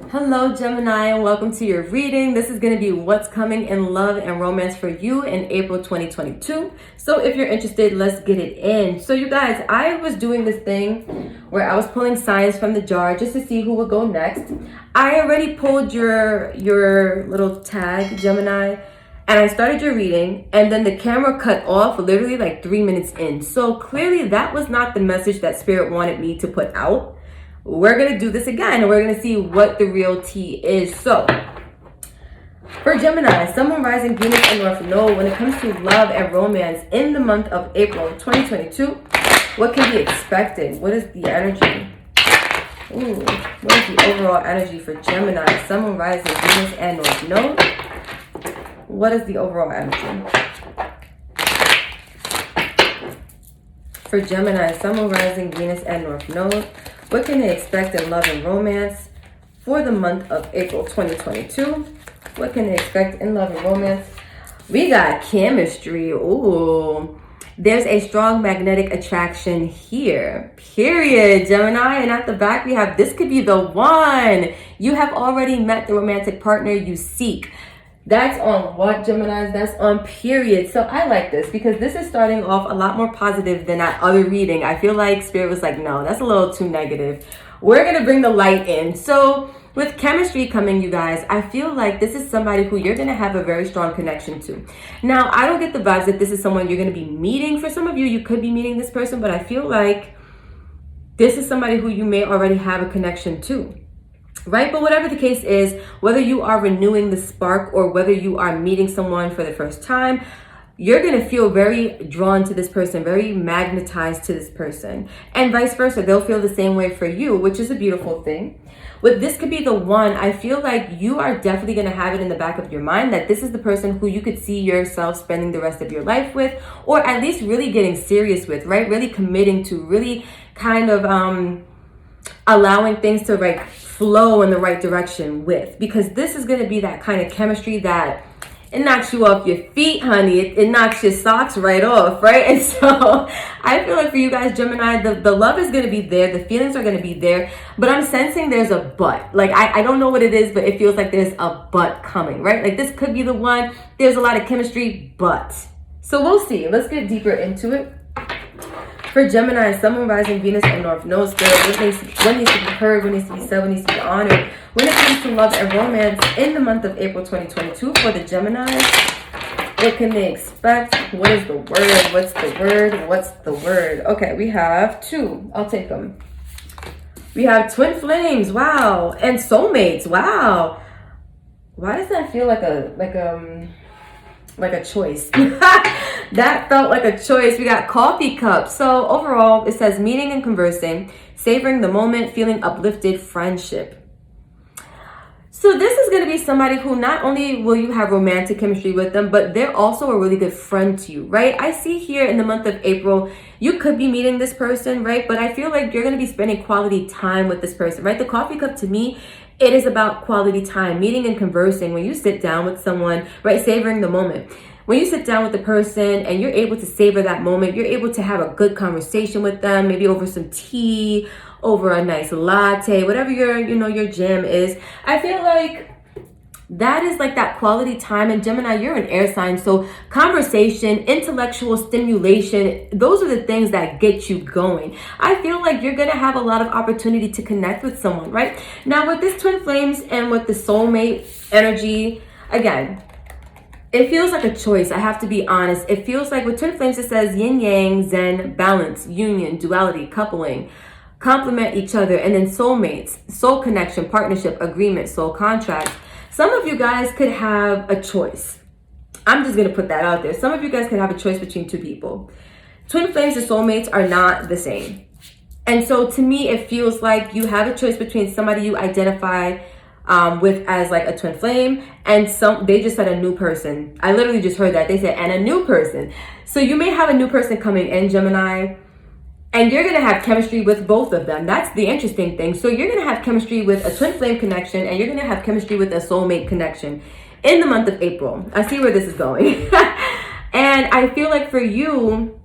Hello Gemini, and welcome to your reading. This is going to be what's coming in love and romance for you in April 2022. So if you're interested, let's get it in. So you guys, I was doing this thing where I was pulling signs from the jar just to see who would go next. I already pulled your little tag, Gemini, and I started your reading, and then the camera cut off literally like 3 minutes in. So clearly that was not the message that Spirit wanted me to put out. We're going to do this again, and we're going to see what the real tea is. So, for Gemini, Sun, Moon, Rising, Venus, and North Node, when it comes to love and romance in the month of April 2022, what can be expected? What is the energy? Ooh, what is the overall energy for Gemini, Sun, Moon, Rising, Venus, and North Node? What is the overall energy? For Gemini, Sun, Moon, Rising, Venus, and North Node, what can they expect in love and romance for the month of April 2022? What can they expect in love and romance? We got chemistry. Ooh, there's a strong magnetic attraction here. Period, Gemini. And at the back, we have this could be the one. You have already met the romantic partner you seek. That's on what, Geminis? That's on period. So I like this because this is starting off a lot more positive than that other reading. I feel like Spirit was like, no, that's a little too negative. We're going to bring the light in. So with chemistry coming, you guys, I feel like this is somebody who you're going to have a very strong connection to. Now, I don't get the vibes that this is someone you're going to be meeting. For some of you, you could be meeting this person, but I feel like this is somebody who you may already have a connection to. Right? But whatever the case is, whether you are renewing the spark or whether you are meeting someone for the first time, you're going to feel very drawn to this person, very magnetized to this person. And vice versa, they'll feel the same way for you, which is a beautiful thing. With this could be the one, I feel like you are definitely going to have it in the back of your mind that this is the person who you could see yourself spending the rest of your life with, or at least really getting serious with, right? Really committing to, really kind of allowing things to like flow in the right direction with, because this is going to be that kind of chemistry that it knocks you off your feet, honey. It knocks your socks right off, right? And so I feel like for you guys, Gemini, the love is going to be there. The feelings are going to be there, but I'm sensing there's a but. Like, I don't know what it is, but it feels like there's a but coming, right? Like this could be the one. There's a lot of chemistry, but. So we'll see. Let's get deeper into it. For Gemini, Sun, Moon, Rising, Venus, and North Node, Spirit, what needs to be heard, what needs to be said, what needs to be honored when it comes to love and romance in the month of April 2022 for the Gemini? What can they expect? What is the word? What's the word? What's the word? Okay, we have two. I'll take them. We have twin flames. Wow. And soulmates. Wow. Why does that feel like a choice? That felt like a choice. We got coffee cups. So overall, it says meeting and conversing, savoring the moment, feeling uplifted, friendship. So this is going to be somebody who not only will you have romantic chemistry with them, but they're also a really good friend to you, right? I see here in the month of April, you could be meeting this person, right? But I feel like you're going to be spending quality time with this person, right? The coffee cup to me, it is about quality time, meeting and conversing. When you sit down with someone, right, savoring the moment. When you sit down with the person and you're able to savor that moment, you're able to have a good conversation with them, maybe over some tea, over a nice latte, whatever your jam is. I feel like that is like that quality time. And Gemini, you're an air sign. So conversation, intellectual stimulation, those are the things that get you going. I feel like you're going to have a lot of opportunity to connect with someone, right? Now with this twin flames and with the soulmate energy, again, it feels like a choice. I have to be honest. It feels like with twin flames, it says yin yang, zen, balance, union, duality, coupling, complement each other. And then soulmates, soul connection, partnership, agreement, soul contract. Some of you guys could have a choice. I'm just going to put that out there. Some of you guys could have a choice between two people. Twin flames and soulmates are not the same. And so to me, it feels like you have a choice between somebody you identify with as like a twin flame and they just said a new person. I literally just heard that. They said, and a new person. So you may have a new person coming in, Gemini, and you're going to have chemistry with both of them. That's the interesting thing. So you're going to have chemistry with a twin flame connection and you're going to have chemistry with a soulmate connection in the month of April. I see where this is going. And I feel like for you,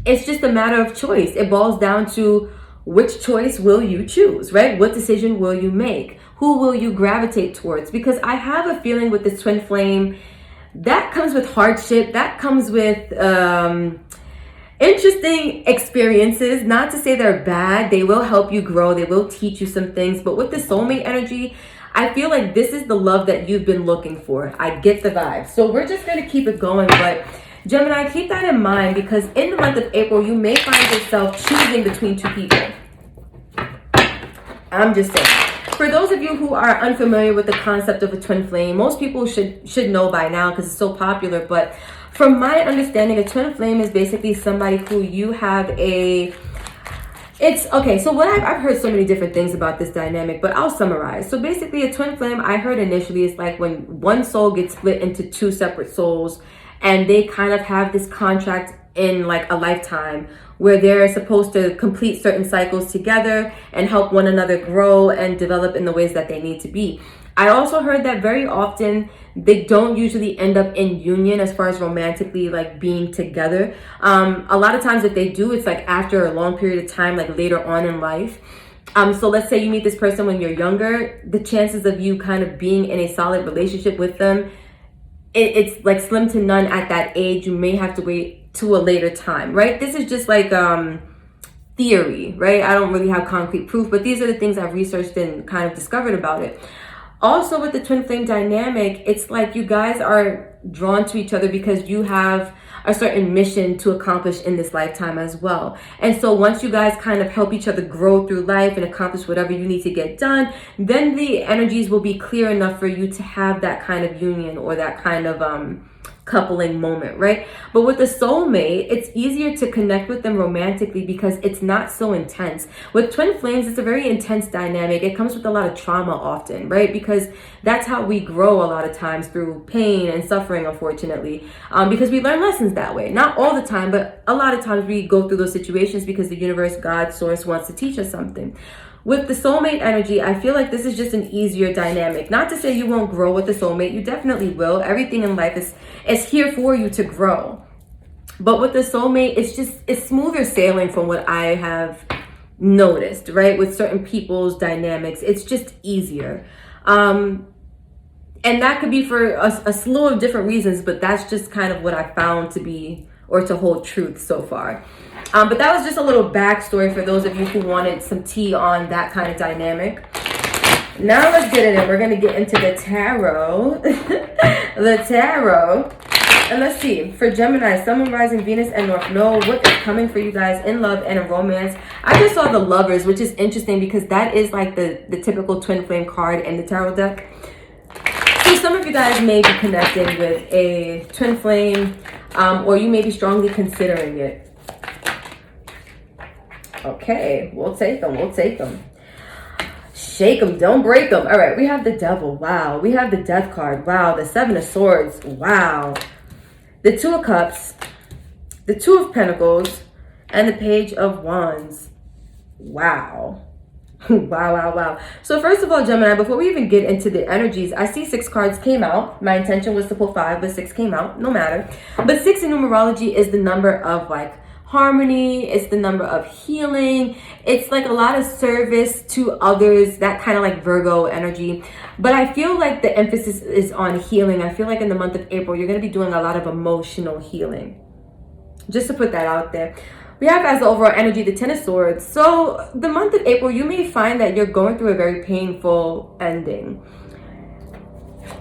it's just a matter of choice. It boils down to which choice will you choose, right? What decision will you make? Who will you gravitate towards? Because I have a feeling with this twin flame, that comes with hardship, that comes with interesting experiences. Not to say they're bad, they will help you grow, they will teach you some things. But with the soulmate energy, I feel like this is the love that you've been looking for. I get the vibe. So we're just going to keep it going. But Gemini, keep that in mind, because in the month of April, you may find yourself choosing between two people. I'm just saying. For those of you who are unfamiliar with the concept of a twin flame, most people should know by now because it's so popular. But from my understanding, a twin flame is basically somebody who you have so what I've heard so many different things about this dynamic, but I'll summarize. So basically a twin flame, I heard initially, is like when one soul gets split into two separate souls, and they kind of have this contract in like a lifetime where they're supposed to complete certain cycles together and help one another grow and develop in the ways that they need to be. I also heard that very often they don't usually end up in union as far as romantically like being together. A lot of times if they do, it's like after a long period of time, like later on in life. So let's say you meet this person when you're younger, the chances of you kind of being in a solid relationship with them, it's like slim to none at that age. You may have to wait to a later time, right? This is just like theory, right? I don't really have concrete proof, but these are the things I've researched and kind of discovered about it. Also with the twin flame dynamic, it's like you guys are drawn to each other because you have a certain mission to accomplish in this lifetime as well. And so once you guys kind of help each other grow through life and accomplish whatever you need to get done, then the energies will be clear enough for you to have that kind of union or that kind of coupling moment, right? But with the soulmate, it's easier to connect with them romantically because it's not so intense. With twin flames, it's a very intense dynamic. It comes with a lot of trauma often, right? Because that's how we grow a lot of times, through pain and suffering, unfortunately, because we learn lessons that way. Not all the time, but a lot of times we go through those situations because the universe, God, source wants to teach us something. With the soulmate energy, I feel like this is just an easier dynamic. Not to say you won't grow with the soulmate, you definitely will. Everything in life is here for you to grow. But with the soulmate, it's smoother sailing from what I have noticed, right? With certain people's dynamics, it's just easier. And that could be for a slew of different reasons, but that's just kind of what I found to be, or to hold truth so far. But that was just a little backstory for those of you who wanted some tea on that kind of dynamic. Now let's get in it. We're going to get into the tarot. The tarot. And let's see. For Gemini, Sun, Moon, Rising, Venus, and North Node, what is coming for you guys in love and in romance? I just saw the Lovers, which is interesting because that is like the typical twin flame card in the tarot deck. So some of you guys may be connecting with a twin flame, or you may be strongly considering it. Okay, we'll take them. We'll take them. Shake them, don't break them. All right, we have the Devil. Wow. We have the Death card. Wow. The Seven of Swords. Wow. The Two of Cups. The Two of Pentacles. And the Page of Wands. Wow. Wow. So first of all, Gemini, before we even get into the energies, I see 6 cards came out. My intention was to pull 5, but 6 came out. No matter. But 6 in numerology is the number of like harmony. It's the number of healing. It's like a lot of service to others, that kind of like Virgo energy. But I feel like the emphasis is on healing. I feel like in the month of April, you're going to be doing a lot of emotional healing. Just to put that out there. We have as the overall energy, the Ten of Swords. So the month of April, you may find that you're going through a very painful ending.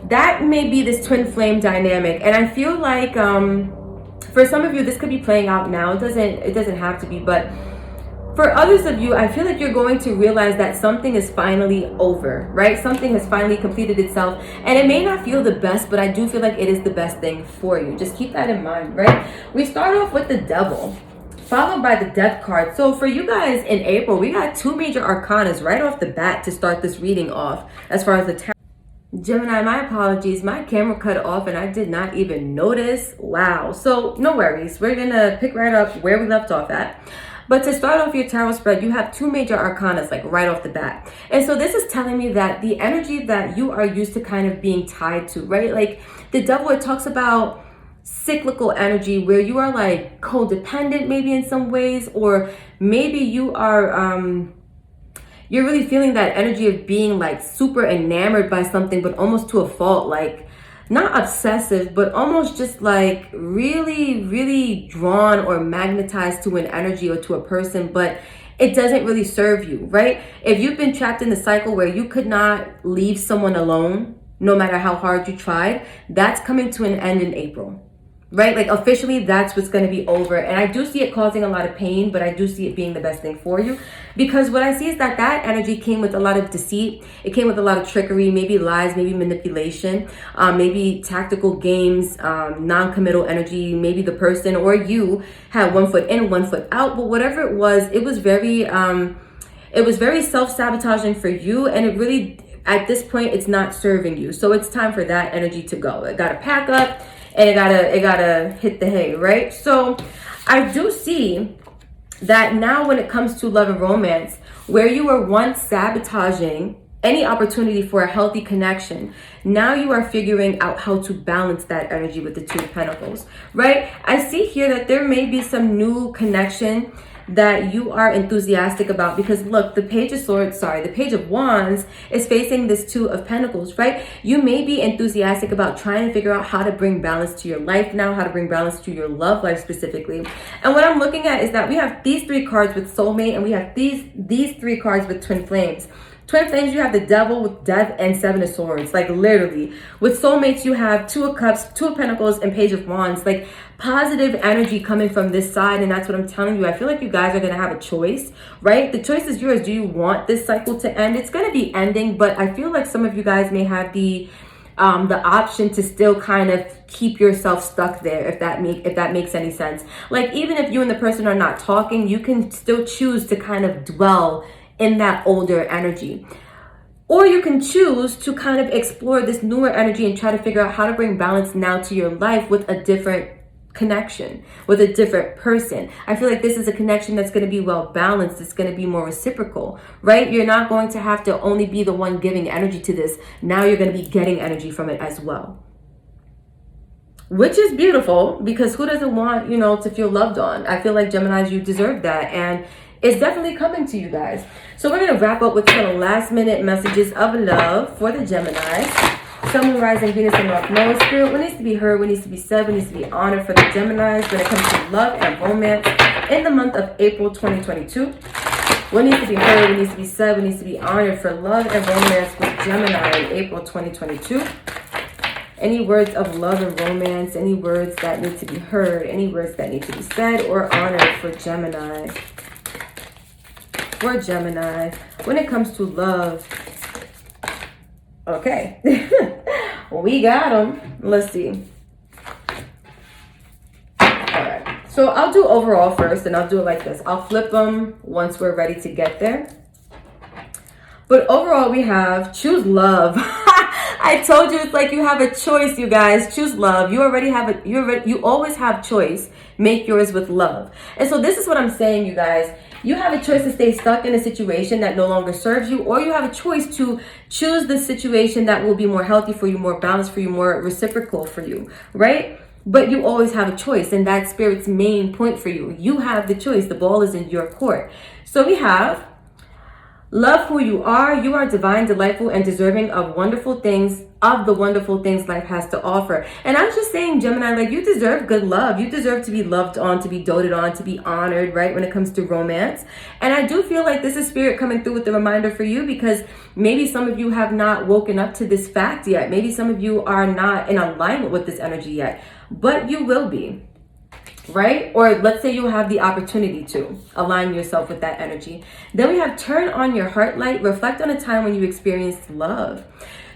That may be this twin flame dynamic. And I feel like for some of you, this could be playing out now. It doesn't have to be, but for others of you, I feel like you're going to realize that something is finally over, right? Something has finally completed itself, and it may not feel the best, but I do feel like it is the best thing for you. Just keep that in mind, right? We start off with the Devil, followed by the Death card. So for you guys in April, we got 2 major arcanas right off the bat to start this reading off as far as the tarot. Gemini, my apologies. My camera cut off and I did not even notice. Wow. So no worries. We're going to pick right up where we left off at. But to start off your tarot spread, you have 2 major arcanas like right off the bat. And so this is telling me that the energy that you are used to kind of being tied to, right? Like the Devil, it talks about cyclical energy where you are like codependent maybe in some ways, or maybe you are you're really feeling that energy of being like super enamored by something, but almost to a fault, like not obsessive, but almost just like really, really drawn or magnetized to an energy or to a person, but it doesn't really serve you, right? If you've been trapped in the cycle where you could not leave someone alone, no matter how hard you tried, that's coming to an end in April. Right? Like officially, that's what's going to be over. And I do see it causing a lot of pain, but I do see it being the best thing for you, because what I see is that that energy came with a lot of deceit. It came with a lot of trickery, maybe lies, maybe manipulation, maybe tactical games, non-committal energy. Maybe the person or you had 1 foot in, 1 foot out, but whatever it was very self-sabotaging for you. And it really, at this point, it's not serving you. So it's time for that energy to go. It got to pack up. And it gotta hit the hay, right? So I do see that now when it comes to love and romance, where you were once sabotaging any opportunity for a healthy connection, now you are figuring out how to balance that energy with the Two of Pentacles, right? I see here that there may be some new connection that you are enthusiastic about, because look, the Page of Wands is facing this Two of Pentacles, right? You may be enthusiastic about trying to figure out how to bring balance to your life now, how to bring balance to your love life specifically. And what I'm looking at is that we have these 3 cards with soulmate, and we have these 3 cards with twin flames. Twin flames, you have the Devil with Death and 7 of Swords, like literally. With soulmates, you have 2 of Cups, 2 of Pentacles, and Page of Wands, like positive energy coming from this side. And that's what I'm telling you. I feel like you guys are going to have a choice, right? The choice is yours. Do you want this cycle to end? It's going to be ending, but I feel like some of you guys may have the option to still kind of keep yourself stuck there, if that makes any sense. Like even if you and the person are not talking, you can still choose to kind of dwell in that older energy. Or you can choose to kind of explore this newer energy and try to figure out how to bring balance now to your life with a different connection, with a different person. I feel like this is a connection that's going to be well balanced. It's going to be more reciprocal, right? You're not going to have to only be the one giving energy to this. Now you're going to be getting energy from it as well. Which is beautiful, because who doesn't want, to feel loved on? I feel like Geminis, you deserve that. And it's definitely coming to you guys. So we're going to wrap up with some last minute messages of love for the Geminis. Sun, Moon, Rising, Venus, and North Node. Spirit, what needs to be heard, what needs to be said, what needs to be honored for the Geminis when it comes to love and romance in the month of April 2022. What needs to be heard, what needs to be said, what needs to be honored for love and romance with Gemini in April 2022. Any words of love and romance, any words that need to be heard, any words that need to be said or honored for Gemini. For Gemini, when it comes to love. Okay, we got them. Let's see. All right, so I'll do overall first, and I'll do it like this. I'll flip them once we're ready to get there. But overall, we have choose love. I told you, it's like you have a choice, you guys. Choose love. You already have you always have choice. Make yours with love. And so this is what I'm saying, you guys. You have a choice to stay stuck in a situation that no longer serves you, or you have a choice to choose the situation that will be more healthy for you, more balanced for you, more reciprocal for you, right? But you always have a choice, and that's Spirit's main point for you. You have the choice. The ball is in your court. So we have love who you are. You are divine, delightful, and deserving of wonderful things, of the wonderful things life has to offer. And I'm just saying, Gemini, like, you deserve good love. You deserve to be loved on, to be doted on, to be honored, right, when it comes to romance. And I do feel like this is Spirit coming through with the reminder for you, because maybe some of you have not woken up to this fact yet. Maybe some of you are not in alignment with this energy yet, but you will be. Right? Or let's say you have the opportunity to align yourself with that energy. Then we have turn on your heart light, reflect on a time when you experienced love.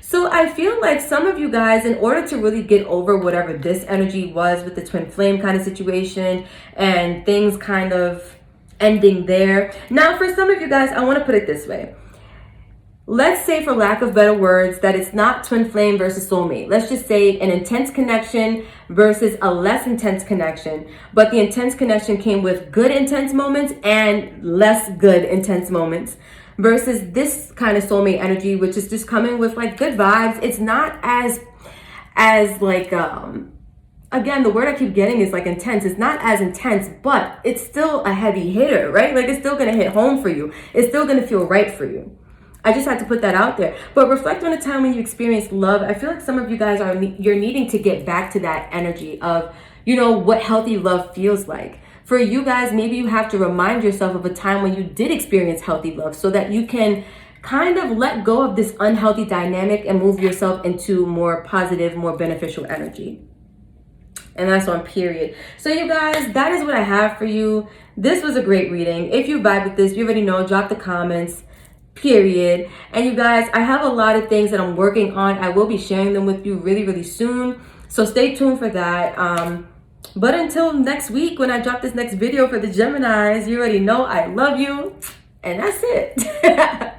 So I feel like some of you guys, in order to really get over whatever this energy was with the twin flame kind of situation and things kind of ending there. Now, for some of you guys, I want to put it this way. Let's say, for lack of better words, that it's not twin flame versus soulmate. Let's just say an intense connection versus a less intense connection. But the intense connection came with good intense moments and less good intense moments. Versus this kind of soulmate energy, which is just coming with like good vibes. It's not as like again, the word I keep getting is like intense. It's not as intense, but it's still a heavy hitter, right? Like it's still going to hit home for you. It's still going to feel right for you. I just had to put that out there. But reflect on a time when you experienced love. I feel like some of you guys you're needing to get back to that energy of, you know, what healthy love feels like. For you guys, maybe you have to remind yourself of a time when you did experience healthy love so that you can kind of let go of this unhealthy dynamic and move yourself into more positive, more beneficial energy. And that's on period. So you guys, that is what I have for you. This was a great reading. If you vibe with this, you already know, drop the comments, period. And you guys, I have a lot of things that I'm working on. I will be sharing them with you really, really soon. So stay tuned for that. But until next week, when I drop this next video for the Geminis, you already know I love you. And that's it.